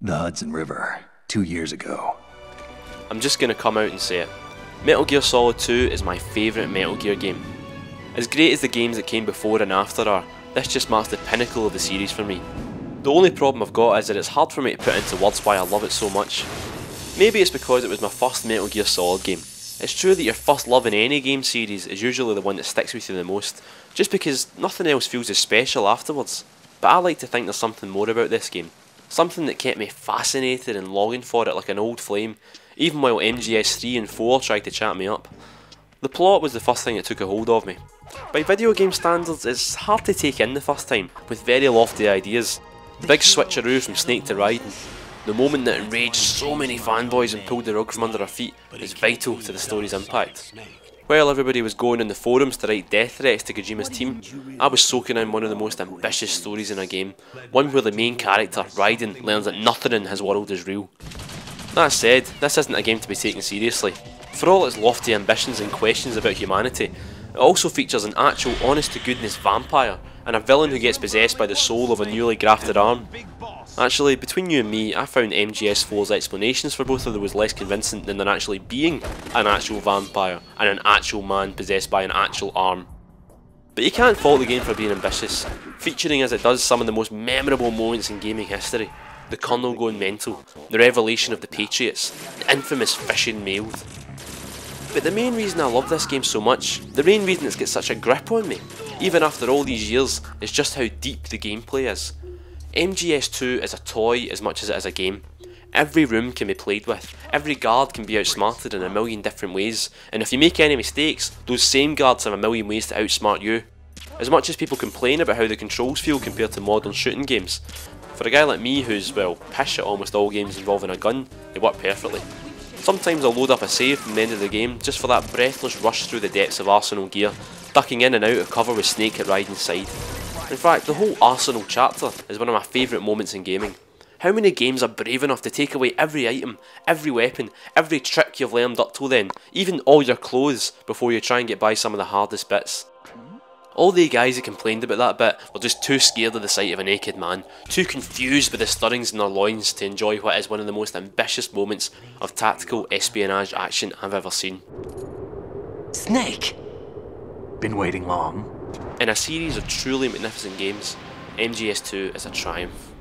The Hudson River, 2 years ago. I'm just gonna come out and say it. Metal Gear Solid 2 is my favourite Metal Gear game. As great as the games that came before and after are, this just marks the pinnacle of the series for me. The only problem I've got is that it's hard for me to put into words why I love it so much. Maybe it's because it was my first Metal Gear Solid game. It's true that your first love in any game series is usually the one that sticks with you the most, just because nothing else feels as special afterwards. But I like to think there's something more about this game. Something that kept me fascinated and longing for it like an old flame, even while MGS 3 and 4 tried to chat me up. The plot was the first thing that took a hold of me. By video game standards, it's hard to take in the first time, with very lofty ideas. The big switcheroo from Snake to Raiden, the moment that enraged so many fanboys and pulled the rug from under our feet, is vital to the story's impact. While everybody was going in the forums to write death threats to Kojima's team, I was soaking in one of the most ambitious stories in a game, one where the main character, Raiden, learns that nothing in his world is real. That said, this isn't a game to be taken seriously. For all its lofty ambitions and questions about humanity, it also features an actual honest-to-goodness vampire, and a villain who gets possessed by the soul of a newly grafted arm. Actually, between you and me, I found MGS4's explanations for both of those less convincing than there actually being an actual vampire and an actual man possessed by an actual arm. But you can't fault the game for being ambitious, featuring as it does some of the most memorable moments in gaming history. The Colonel going mental, the revelation of the Patriots, the infamous fishing mailed. But the main reason I love this game so much, the main reason it's got such a grip on me, even after all these years, is just how deep the gameplay is. MGS2 is a toy as much as it is a game. Every room can be played with, every guard can be outsmarted in a million different ways, and if you make any mistakes, those same guards have a million ways to outsmart you. As much as people complain about how the controls feel compared to modern shooting games, for a guy like me who's, well, pish at almost all games involving a gun, they work perfectly. Sometimes I'll load up a save from the end of the game just for that breathless rush through the depths of Arsenal gear, ducking in and out of cover with Snake at Raiden's side. In fact, the whole Arsenal chapter is one of my favourite moments in gaming. How many games are brave enough to take away every item, every weapon, every trick you've learned up till then, even all your clothes, before you try and get by some of the hardest bits? All the guys that complained about that bit were just too scared of the sight of a naked man, too confused with the stirrings in their loins to enjoy what is one of the most ambitious moments of tactical espionage action I've ever seen. Snake! Been waiting long? In a series of truly magnificent games, MGS2 is a triumph.